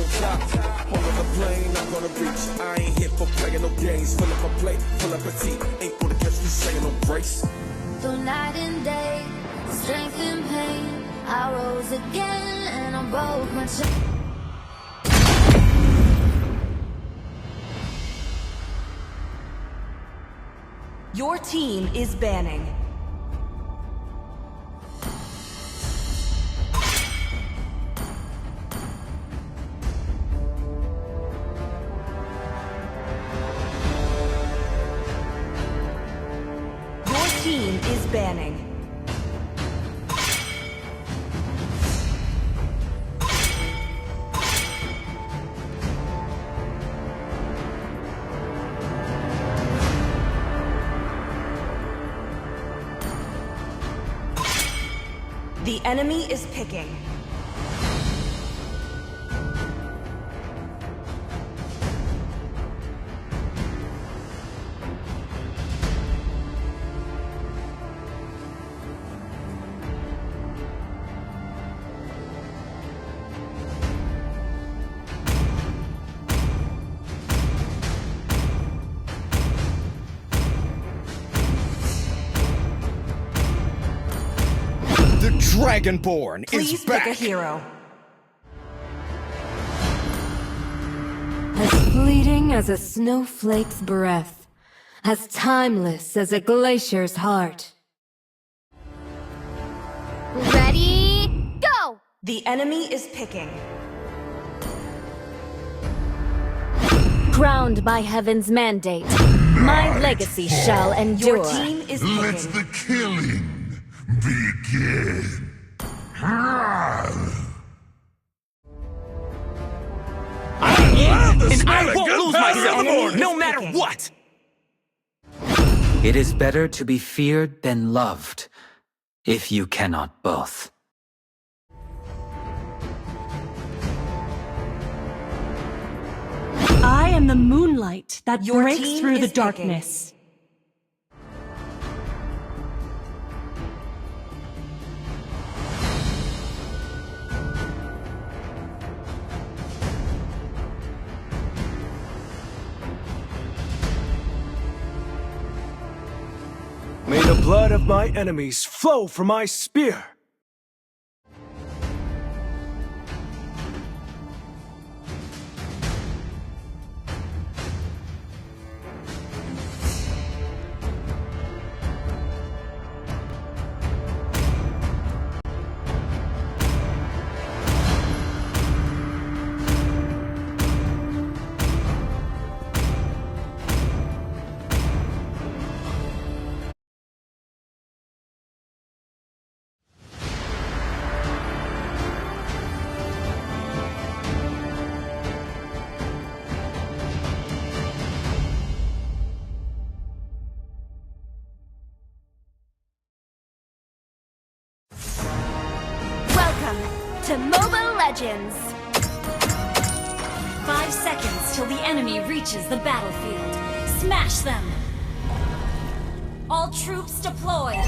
on top. Hold on the plane, I'm gonna reach. I ain't here for playing no games. Fill up a plate, full up a tea. Ain't gonna catch me saying no grace. Through night and day, strength and pain, I rose again and I broke my chain. Your team is banning. Your team is banning. The enemy is picking. The Dragonborn Please is back! pick a hero. As fleeting as a snowflake's breath, as timeless as a glacier's heart. Ready, go! The enemy is picking. Crowned by heaven's mandate, my legacy shall endure. Your team is picking. Let the killing begin. And I won't lose myself, no matter what! It is better to be feared than loved, if you cannot both. I am the moonlight that Your breaks team through the is picking. darkness. May the blood of my enemies flow from my spear! To Mobile Legends! 5 seconds till the enemy reaches the battlefield. Smash them! All troops deployed!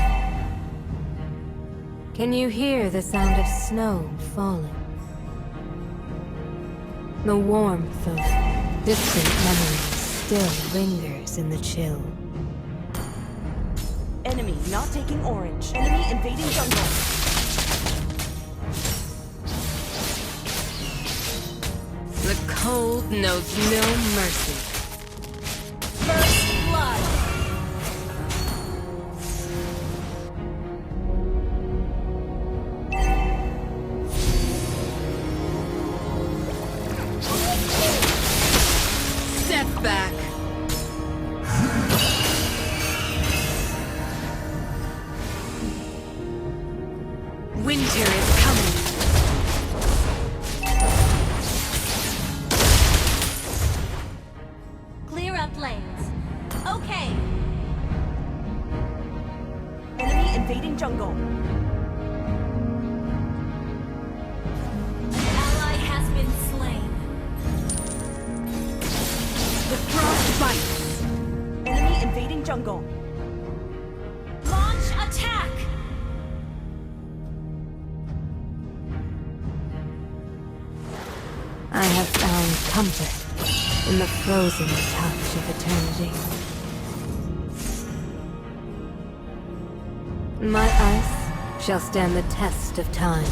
Can you hear the sound of snow falling? The warmth of distant memories still lingers in the chill. Enemy not taking orange. Enemy invading jungle. The cold knows no mercy. First blood! Step back. Winter is coming. Clear up lanes. Okay. Enemy invading jungle. An ally has been slain. The frost bites. Enemy invading jungle. Launch attack! I have found comfort in the frozen touch of eternity. My ice shall stand the test of time.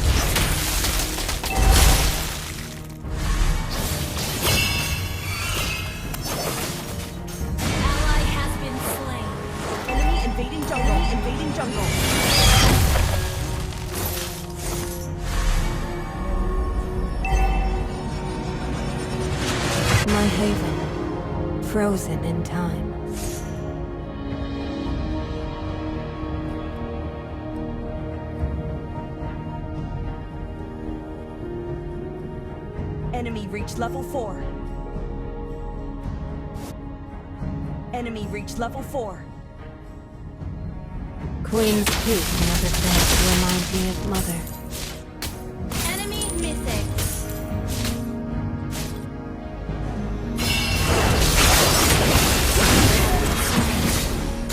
Ally has been slain. Enemy invading jungle. Enemy invading jungle. My haven, frozen in time. Enemy reached level 4. Enemy reached level 4. Queen's Peak never fails to remind me of Mother. Enemy missing.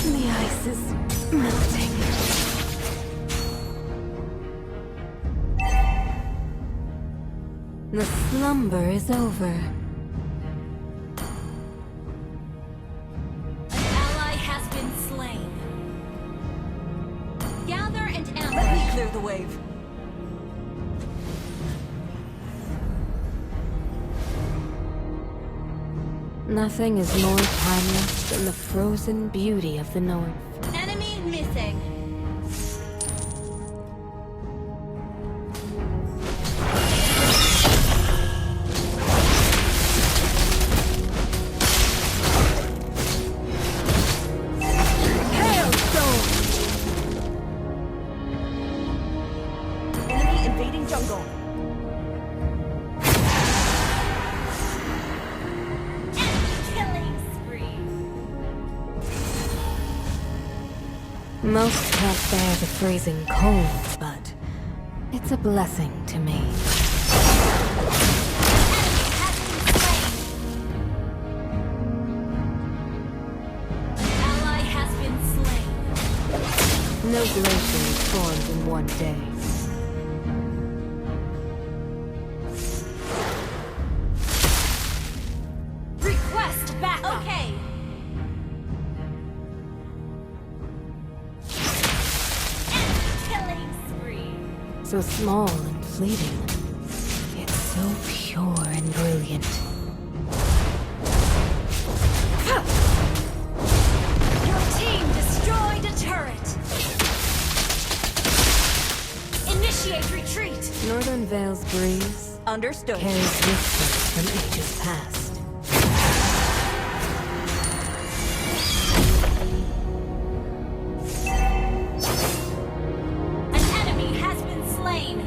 The ice is melting. The slumber is over. Ally has been slain. Gather and ambush. Let me clear the wave. Nothing is more timeless than the frozen beauty of the North. Enemy missing. Enemy invading jungle. Killing spree. Most can't bear the freezing cold, but it's a blessing to me. Ally has been slain. No glacier is formed in one day. Request backup. Okay. Killing spree. So small and fleeting, yet so pure and brilliant. Your team destroyed a turret. Initiate retreat. Northern Vale's breeze Understood. carries whispers from ages past. An enemy has been slain.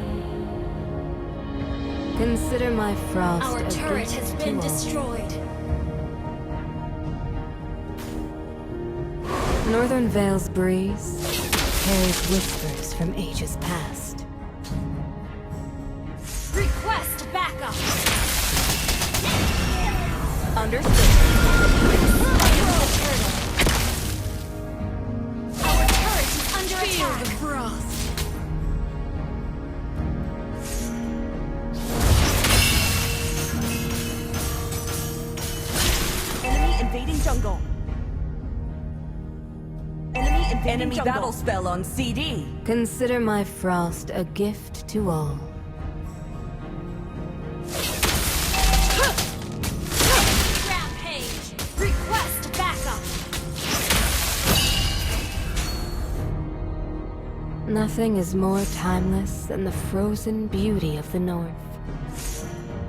Consider my frost Our a turret gift has to been all. destroyed. Northern Vale's breeze carries whispers from ages past. Request backup. Understood. Our turret is under attack. Enemy invading jungle. Enemy invading jungle. Battle spell on CD. Consider my frost a gift to all. Rampage. Request backup. Nothing is more timeless than the frozen beauty of the North.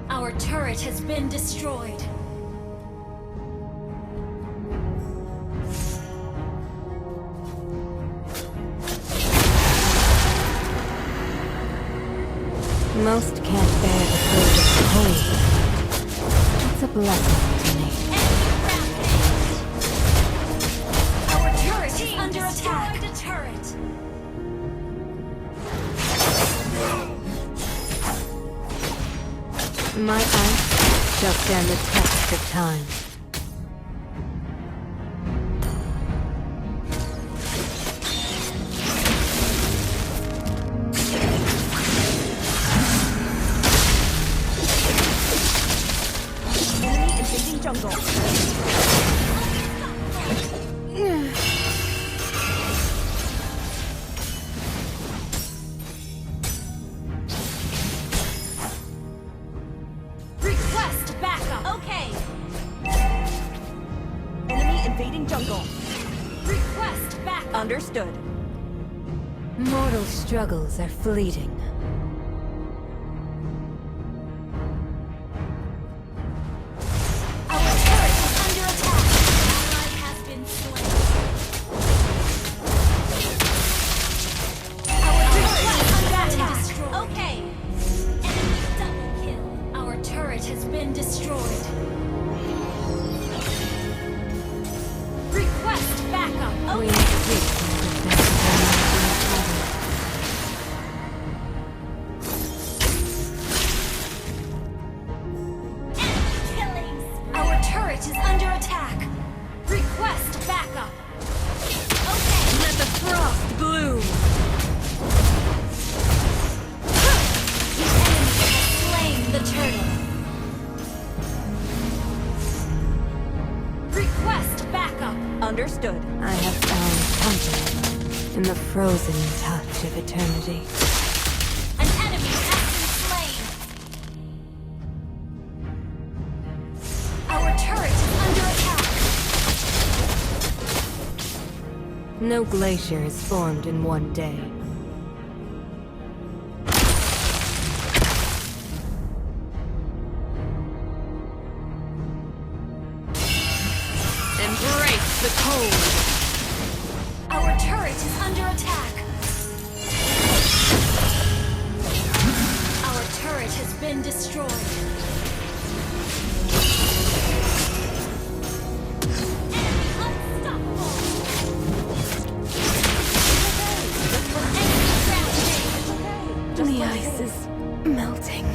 Our turret has been destroyed. Most can't bear the frozen cold. It's a blessing to me. Our turret is under attack. The turret. My ice shall stand the test of time. jungle. Request backup. Okay. Enemy invading jungle. Request backup. Understood. Mortal struggles are fleeting. Our turret is under attack. Ally has been slain. Our turret is under attack. Okay. Enemy double kill. Our turret has been destroyed. Request backup. Queen's Okay. Peak never fails to remind me of mother. Enemy killings. Our turret is under attack. Request backup. Okay. Let the frost bloom! The enemy has slain the turtle. Request backup. Understood. I have found comfort in the frozen touch of eternity. An enemy has been slain. Our turret is under attack. No glacier is formed in one day. Embrace the cold! Our turret is under attack. Our turret has been destroyed. Enemy unstoppable. Enemy rampage. The ice is melting.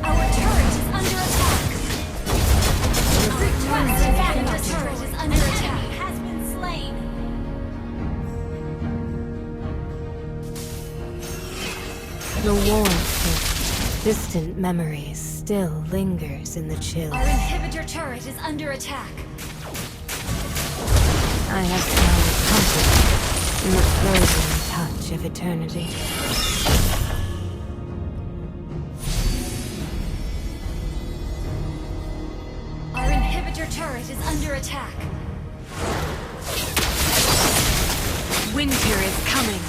Our turret is under attack. Request backup. Our turret is under attack. Enemy has been slain. The warmth of distant memories still lingers in the chill. Our inhibitor turret is under attack. I have found comfort in the frozen touch of eternity. Our inhibitor turret is under attack. Winter is coming.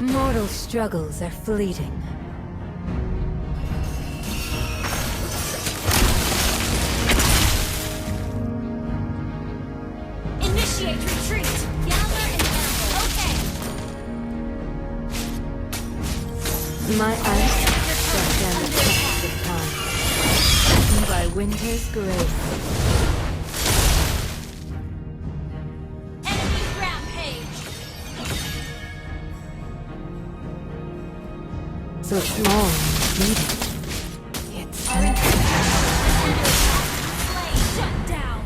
Mortal struggles are fleeting. Initiate retreat. Gather and amble. Okay. My ice shall stand the test of time. By winter's grace. Enemy rampage. So small and fleeting. Yet so Our inhibitor slain. Shut down.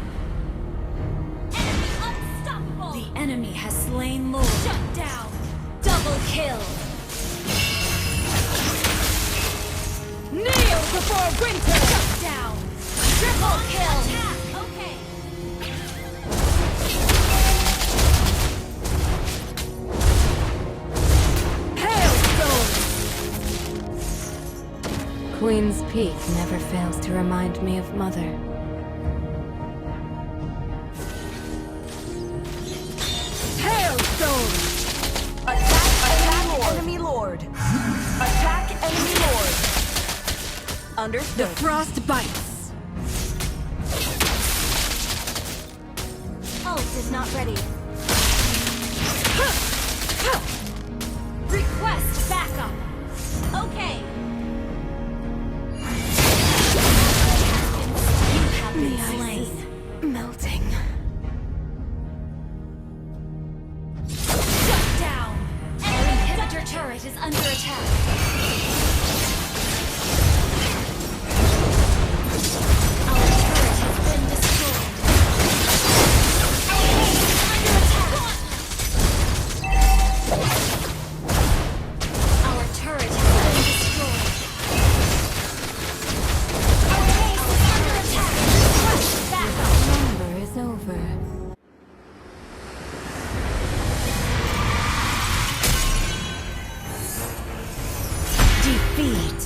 Enemy unstoppable. The enemy has slain Lord. Shut down. Double kill. Kneel before winter! Shut down. Triple kill. Attack. Okay. Queen's Peak never fails to remind me of Mother. Hailstone! Attack enemy lord! Attack enemy lord! Understood. The frost bites. Ult is not ready. Request backup. Okay. You have been slain. Melting. Shut down. Our inhibitor turret is under attack. Our turret has been destroyed. Our base is under attack. Our turret has been destroyed. Our base is under attack. Request backup. Slumber is over. Defeat.